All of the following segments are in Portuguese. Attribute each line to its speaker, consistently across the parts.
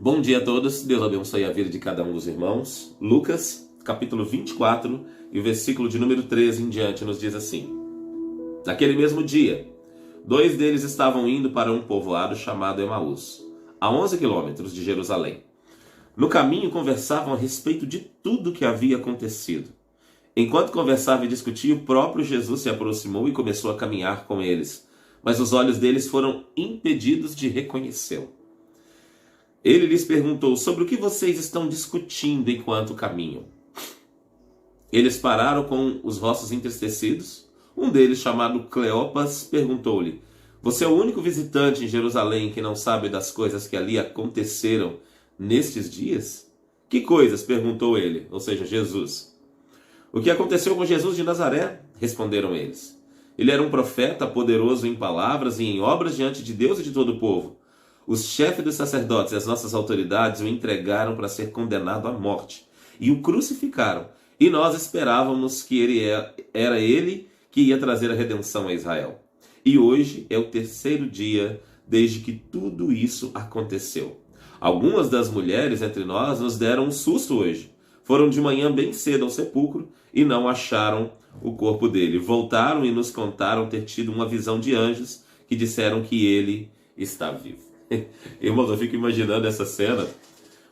Speaker 1: Bom dia a todos, Deus abençoe a vida de cada um dos irmãos. Lucas, capítulo 24, e o versículo de número 13 em diante nos diz assim: Naquele mesmo dia, dois deles estavam indo para um povoado chamado Emaús, a 11 quilômetros de Jerusalém. No caminho conversavam a respeito de tudo o que havia acontecido. Enquanto conversava e discutia, o próprio Jesus se aproximou e começou a caminhar com eles, mas os olhos deles foram impedidos de reconhecê-lo. Ele lhes perguntou: sobre o que vocês estão discutindo enquanto caminham? Eles pararam com os rostos entristecidos. Um deles, chamado Cleopas, perguntou-lhe: você é o único visitante em Jerusalém que não sabe das coisas que ali aconteceram nestes dias? Que coisas? Perguntou ele, ou seja, Jesus. O que aconteceu com Jesus de Nazaré? Responderam eles. Ele era um profeta, poderoso em palavras e em obras diante de Deus e de todo o povo. Os chefes dos sacerdotes e as nossas autoridades o entregaram para ser condenado à morte e o crucificaram. E nós esperávamos que era ele que ia trazer a redenção a Israel. E hoje é o terceiro dia desde que tudo isso aconteceu. Algumas das mulheres entre nós nos deram um susto hoje. Foram de manhã bem cedo ao sepulcro e não acharam o corpo dele. Voltaram e nos contaram ter tido uma visão de anjos que disseram que ele está vivo. Irmãos, eu fico imaginando essa cena,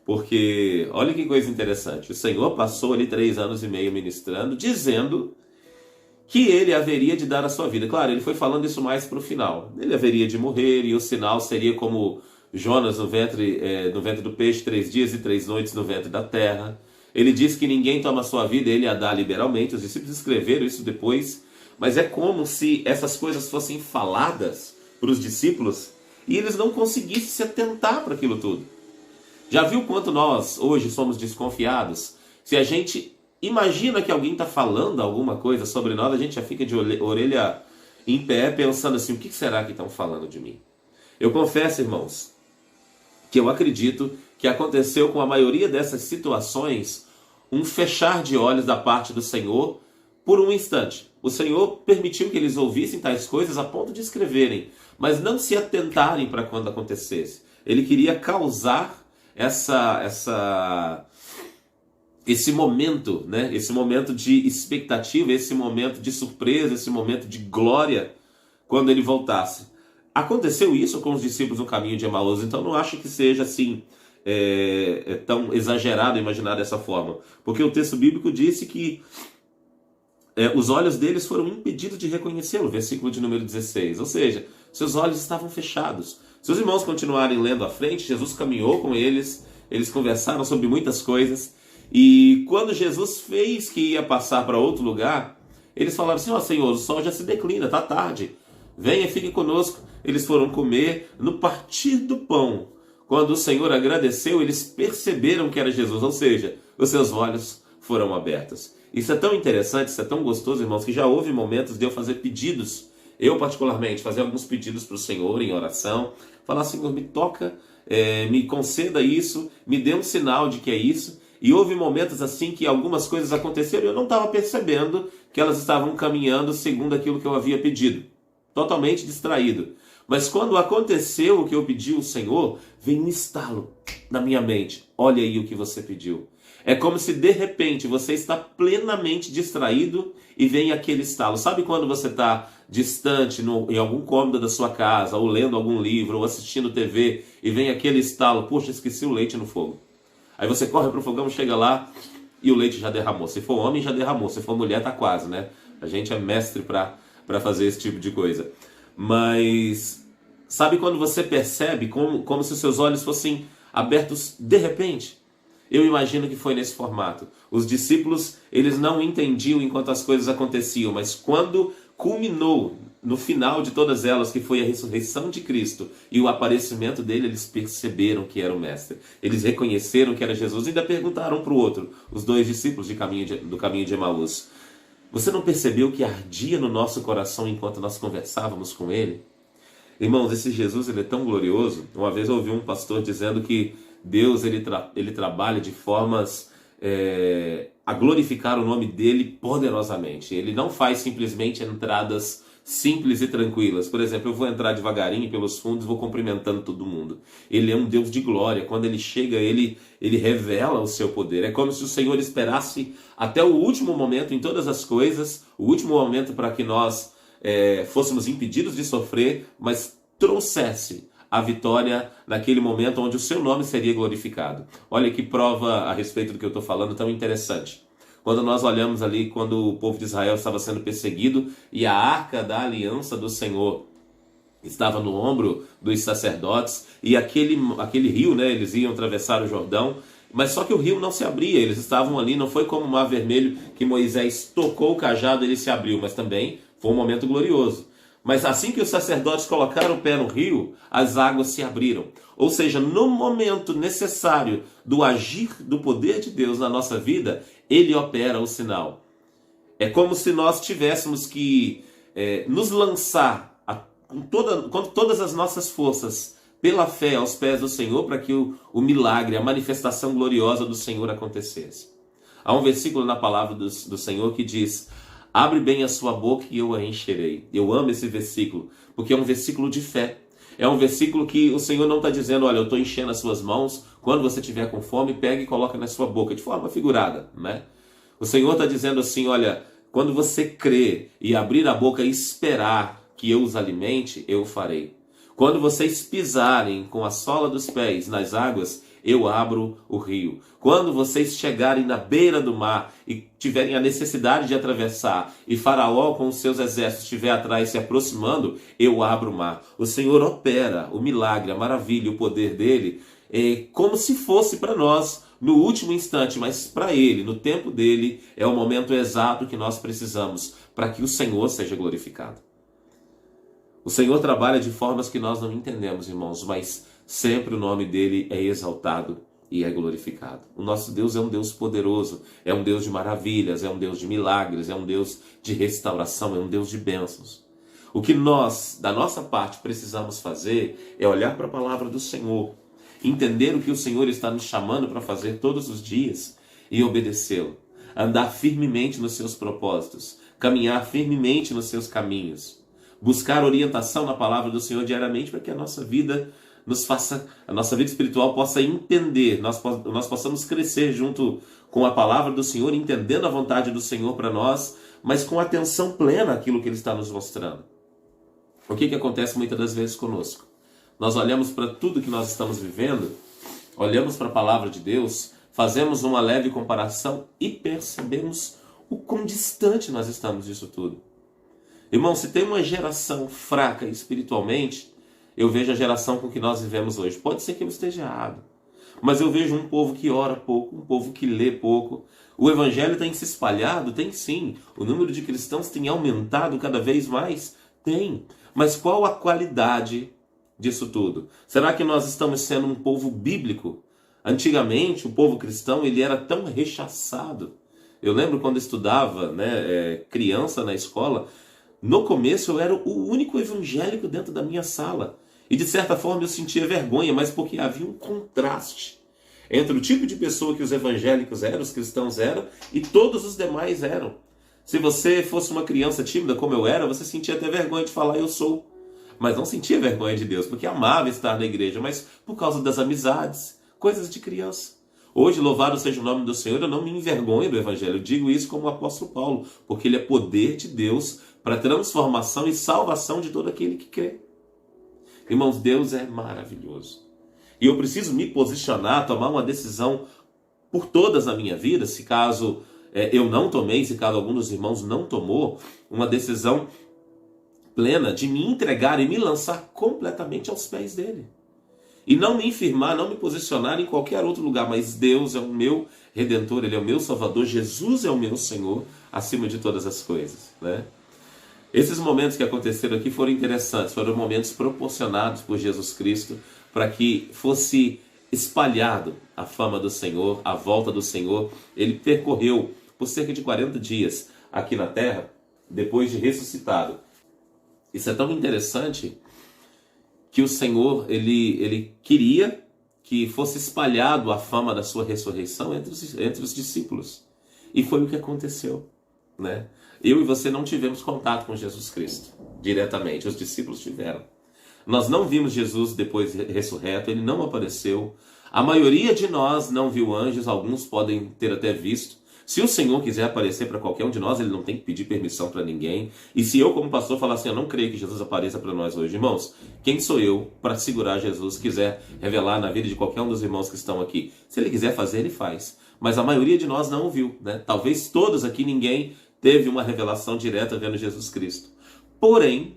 Speaker 1: porque olha que coisa interessante. O Senhor passou ali 3 anos e meio ministrando, dizendo que ele haveria de dar a sua vida. Claro, ele foi falando isso mais para o final. Ele haveria de morrer e o sinal seria como Jonas no ventre do peixe, 3 dias e 3 noites no ventre da terra. Ele disse que ninguém toma a sua vida, ele a dá liberalmente. Os discípulos escreveram isso depois, mas é como se essas coisas fossem faladas para os discípulos e eles não conseguissem se atentar para aquilo tudo. Já viu quanto nós hoje somos desconfiados? Se a gente imagina que alguém está falando alguma coisa sobre nós, a gente já fica de orelha em pé pensando assim: o que será que estão falando de mim? Eu confesso, irmãos, que eu acredito que aconteceu com a maioria dessas situações um fechar de olhos da parte do Senhor por um instante. O Senhor permitiu que eles ouvissem tais coisas a ponto de escreverem, mas não se atentarem para quando acontecesse. Ele queria causar esse momento, né? Esse momento de expectativa, esse momento de surpresa, esse momento de glória quando ele voltasse. Aconteceu isso com os discípulos no caminho de Emaús, então não acho que seja assim tão exagerado imaginar dessa forma, porque o texto bíblico disse que os olhos deles foram impedidos de reconhecê-lo, versículo de número 16, ou seja, seus olhos estavam fechados. Se os irmãos continuarem lendo à frente, Jesus caminhou com eles, eles conversaram sobre muitas coisas, e quando Jesus fez que ia passar para outro lugar, eles falaram assim: ó Senhor, o sol já se declina, está tarde, venha, fique conosco. Eles foram comer. No partir do pão, quando o Senhor agradeceu, eles perceberam que era Jesus, ou seja, os seus olhos foram abertos. Isso é tão interessante, isso é tão gostoso, irmãos, que já houve momentos de eu fazer pedidos, eu particularmente, fazer alguns pedidos para o Senhor em oração, falar: Senhor, me toca, me conceda isso, me dê um sinal de que é isso. E houve momentos assim que algumas coisas aconteceram e eu não estava percebendo que elas estavam caminhando segundo aquilo que eu havia pedido. Totalmente distraído. Mas quando aconteceu o que eu pedi ao Senhor, veio um estalo na minha mente: olha aí o que você pediu. É como se de repente você está plenamente distraído e vem aquele estalo. Sabe quando você está distante em algum cômodo da sua casa, ou lendo algum livro, ou assistindo TV, e vem aquele estalo: poxa, esqueci o leite no fogo. Aí você corre para o fogão, chega lá e o leite já derramou. Se for homem, já derramou. Se for mulher, tá quase, né? A gente é mestre para fazer esse tipo de coisa. Mas sabe quando você percebe como se os seus olhos fossem abertos de repente? Eu imagino que foi nesse formato. Os discípulos, eles não entendiam enquanto as coisas aconteciam, mas quando culminou, no final de todas elas, que foi a ressurreição de Cristo e o aparecimento dele, eles perceberam que era o Mestre. Eles reconheceram que era Jesus e ainda perguntaram para o outro, os 2 discípulos do caminho de Emaús: você não percebeu que ardia no nosso coração enquanto nós conversávamos com ele? Irmãos, esse Jesus, ele é tão glorioso. Uma vez eu ouvi um pastor dizendo que Deus ele trabalha de formas a glorificar o nome dele poderosamente. Ele não faz simplesmente entradas simples e tranquilas. Por exemplo, eu vou entrar devagarinho pelos fundos, vou cumprimentando todo mundo. Ele é um Deus de glória. Quando ele chega, ele revela o seu poder. É como se o Senhor esperasse até o último momento em todas as coisas, o último momento para que nós fôssemos impedidos de sofrer, mas trouxesse a vitória naquele momento onde o seu nome seria glorificado. Olha que prova a respeito do que eu estou falando tão interessante. Quando nós olhamos ali, quando o povo de Israel estava sendo perseguido e a arca da aliança do Senhor estava no ombro dos sacerdotes, e aquele rio, né, eles iam atravessar o Jordão, mas só que o rio não se abria, eles estavam ali, não foi como o Mar Vermelho que Moisés tocou o cajado e ele se abriu, mas também foi um momento glorioso. Mas assim que os sacerdotes colocaram o pé no rio, as águas se abriram. Ou seja, no momento necessário do agir do poder de Deus na nossa vida, ele opera o sinal. É como se nós tivéssemos que nos lançar com todas as nossas forças pela fé aos pés do Senhor para que o milagre, a manifestação gloriosa do Senhor acontecesse. Há um versículo na palavra do Senhor que diz: abre bem a sua boca e eu a encherei. Eu amo esse versículo, porque é um versículo de fé. É um versículo que o Senhor não está dizendo, olha, eu estou enchendo as suas mãos, quando você estiver com fome, pega e coloca na sua boca, de forma figurada, né? O Senhor está dizendo assim, olha, quando você crer e abrir a boca e esperar que eu os alimente, eu o farei. Quando vocês pisarem com a sola dos pés nas águas, eu abro o rio. Quando vocês chegarem na beira do mar e tiverem a necessidade de atravessar, e Faraó com os seus exércitos estiver atrás se aproximando, eu abro o mar. O Senhor opera o milagre, a maravilha, o poder dele, como se fosse para nós no último instante, mas para ele, no tempo dele, é o momento exato que nós precisamos para que o Senhor seja glorificado. O Senhor trabalha de formas que nós não entendemos, irmãos, mas sempre o nome dele é exaltado e é glorificado. O nosso Deus é um Deus poderoso, é um Deus de maravilhas, é um Deus de milagres, é um Deus de restauração, é um Deus de bênçãos. O que nós, da nossa parte, precisamos fazer é olhar para a palavra do Senhor, entender o que o Senhor está nos chamando para fazer todos os dias e obedecê-lo. Andar firmemente nos seus propósitos, caminhar firmemente nos seus caminhos. Buscar orientação na palavra do Senhor diariamente para que a nossa vida a nossa vida espiritual possa entender, nós possamos crescer junto com a palavra do Senhor, entendendo a vontade do Senhor para nós, mas com atenção plena àquilo que Ele está nos mostrando. O que acontece muitas das vezes conosco? Nós olhamos para tudo que nós estamos vivendo, olhamos para a palavra de Deus, fazemos uma leve comparação e percebemos o quão distante nós estamos disso tudo. Irmão, se tem uma geração fraca espiritualmente, eu vejo a geração com que nós vivemos hoje. Pode ser que eu esteja errado, mas eu vejo um povo que ora pouco, um povo que lê pouco. O evangelho tem se espalhado? Tem sim. O número de cristãos tem aumentado cada vez mais? Tem. Mas qual a qualidade disso tudo? Será que nós estamos sendo um povo bíblico? Antigamente, o povo cristão ele era tão rechaçado. Eu lembro quando estudava, criança na escola, no começo eu era o único evangélico dentro da minha sala. E de certa forma eu sentia vergonha, mas porque havia um contraste entre o tipo de pessoa que os evangélicos eram, os cristãos eram, e todos os demais eram. Se você fosse uma criança tímida como eu era, você sentia até vergonha de falar eu sou. Mas não sentia vergonha de Deus, porque amava estar na igreja, mas por causa das amizades, coisas de criança. Hoje, louvado seja o nome do Senhor, eu não me envergonho do evangelho. Eu digo isso como o apóstolo Paulo, porque ele é poder de Deus para transformação e salvação de todo aquele que crê. Irmãos, Deus é maravilhoso. E eu preciso me posicionar, tomar uma decisão por todas na minha vida, se caso eu não tomei, se caso algum dos irmãos não tomou, uma decisão plena de me entregar e me lançar completamente aos pés dele. E não me infirmar, não me posicionar em qualquer outro lugar, mas Deus é o meu Redentor, Ele é o meu Salvador, Jesus é o meu Senhor, acima de todas as coisas, né? Esses momentos que aconteceram aqui foram interessantes, foram momentos proporcionados por Jesus Cristo para que fosse espalhado a fama do Senhor, a volta do Senhor. Ele percorreu por cerca de 40 dias aqui na terra, depois de ressuscitado. Isso é tão interessante que o Senhor ele queria que fosse espalhado a fama da sua ressurreição entre os discípulos. E foi o que aconteceu, né? Eu e você não tivemos contato com Jesus Cristo. diretamente, os discípulos tiveram. Nós não vimos Jesus depois ressurreto, ele não apareceu. A maioria de nós não viu anjos, alguns podem ter até visto. Se o Senhor quiser aparecer para qualquer um de nós, ele não tem que pedir permissão para ninguém. E se eu, como pastor, falar assim, eu não creio que Jesus apareça para nós hoje, irmãos, quem sou eu para segurar Jesus, quiser revelar na vida de qualquer um dos irmãos que estão aqui? Se ele quiser fazer, ele faz. Mas a maioria de nós não o viu, né? Talvez todos aqui, ninguém teve uma revelação direta vendo Jesus Cristo. Porém,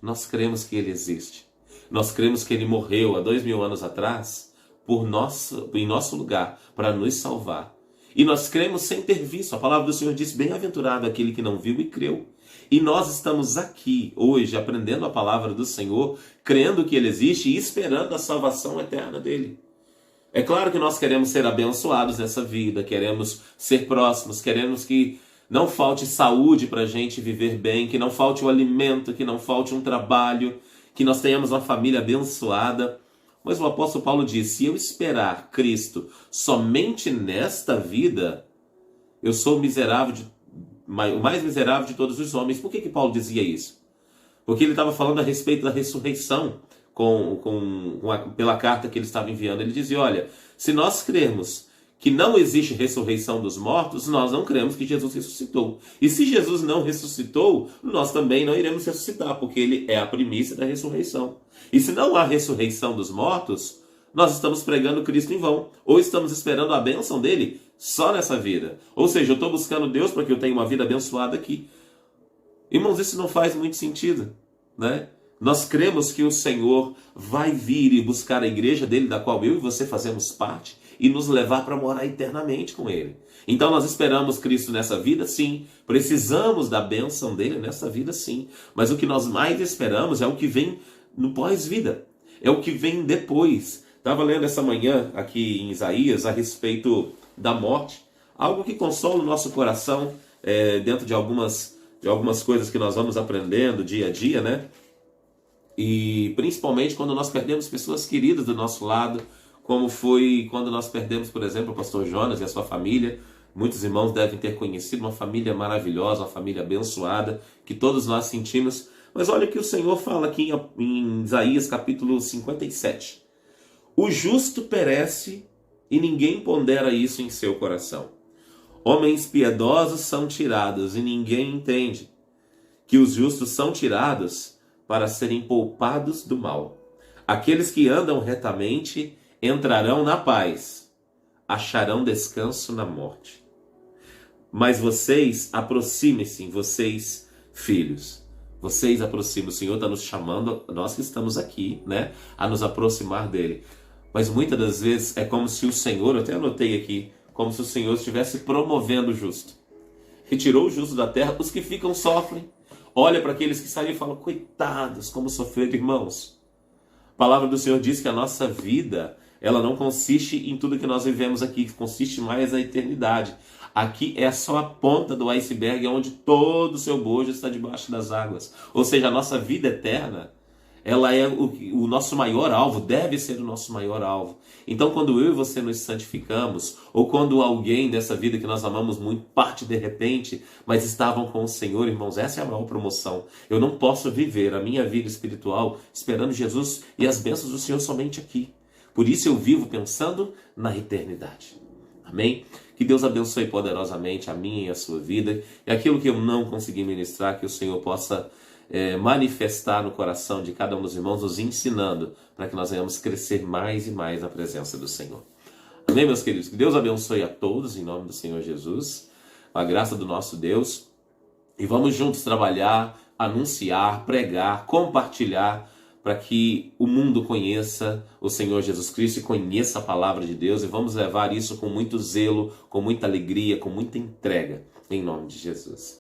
Speaker 1: nós cremos que ele existe. Nós cremos que ele morreu há 2000 anos atrás em nosso lugar, para nos salvar. E nós cremos sem ter visto. A palavra do Senhor diz, bem-aventurado aquele que não viu e creu. E nós estamos aqui hoje aprendendo a palavra do Senhor, crendo que ele existe e esperando a salvação eterna dele. É claro que nós queremos ser abençoados nessa vida, queremos ser próximos, queremos que não falte saúde para a gente viver bem, que não falte o alimento, que não falte um trabalho, que nós tenhamos uma família abençoada. Mas o apóstolo Paulo diz, se eu esperar Cristo somente nesta vida, eu sou o mais miserável de todos os homens. Por que Paulo dizia isso? Porque ele estava falando a respeito da ressurreição pela carta que ele estava enviando. Ele dizia, olha, se nós crermos que não existe ressurreição dos mortos, nós não cremos que Jesus ressuscitou. E se Jesus não ressuscitou, nós também não iremos ressuscitar, porque ele é a primícia da ressurreição. E se não há ressurreição dos mortos, nós estamos pregando Cristo em vão, ou estamos esperando a bênção dele só nessa vida. Ou seja, eu estou buscando Deus para que eu tenha uma vida abençoada aqui. Irmãos, isso não faz muito sentido, né? Nós cremos que o Senhor vai vir e buscar a igreja dele, da qual eu e você fazemos parte, e nos levar para morar eternamente com ele. Então nós esperamos Cristo nessa vida, sim. Precisamos da bênção dele nessa vida, sim. Mas o que nós mais esperamos é o que vem no pós-vida. É o que vem depois. Estava lendo essa manhã aqui em Isaías a respeito da morte. Algo que consola o nosso coração dentro de algumas coisas que nós vamos aprendendo dia a dia, né? E principalmente quando nós perdemos pessoas queridas do nosso lado, como foi quando nós perdemos, por exemplo, o pastor Jonas e a sua família. Muitos irmãos devem ter conhecido uma família maravilhosa, uma família abençoada, que todos nós sentimos. Mas olha o que o Senhor fala aqui em Isaías capítulo 57. O justo perece e ninguém pondera isso em seu coração. Homens piedosos são tirados e ninguém entende que os justos são tirados para serem poupados do mal. Aqueles que andam retamente entrarão na paz, acharão descanso na morte. Mas vocês, aproximem-se, vocês, filhos. Vocês aproximem. O Senhor está nos chamando, nós que estamos aqui, né, a nos aproximar dele. Mas muitas das vezes é como se o Senhor, eu até anotei aqui, como se o Senhor estivesse promovendo o justo. Retirou o justo da terra, os que ficam sofrem. Olha para aqueles que saem e falam, coitados, como sofreram, irmãos. A palavra do Senhor diz que a nossa vida, ela não consiste em tudo que nós vivemos aqui, consiste mais na eternidade. Aqui é só a ponta do iceberg, onde todo o seu bojo está debaixo das águas. Ou seja, a nossa vida eterna, ela é o nosso maior alvo, deve ser o nosso maior alvo. Então, quando eu e você nos santificamos, ou quando alguém dessa vida que nós amamos muito parte de repente, mas estavam com o Senhor, irmãos, essa é a maior promoção. Eu não posso viver a minha vida espiritual esperando Jesus e as bênçãos do Senhor somente aqui. Por isso eu vivo pensando na eternidade. Amém? Que Deus abençoe poderosamente a minha e a sua vida. E aquilo que eu não consegui ministrar, que o Senhor possa manifestar no coração de cada um dos irmãos, nos ensinando para que nós venhamos crescer mais e mais na presença do Senhor. Amém, meus queridos? Que Deus abençoe a todos em nome do Senhor Jesus, a graça do nosso Deus, e vamos juntos trabalhar, anunciar, pregar, compartilhar, para que o mundo conheça o Senhor Jesus Cristo e conheça a palavra de Deus, e vamos levar isso com muito zelo, com muita alegria, com muita entrega, em nome de Jesus.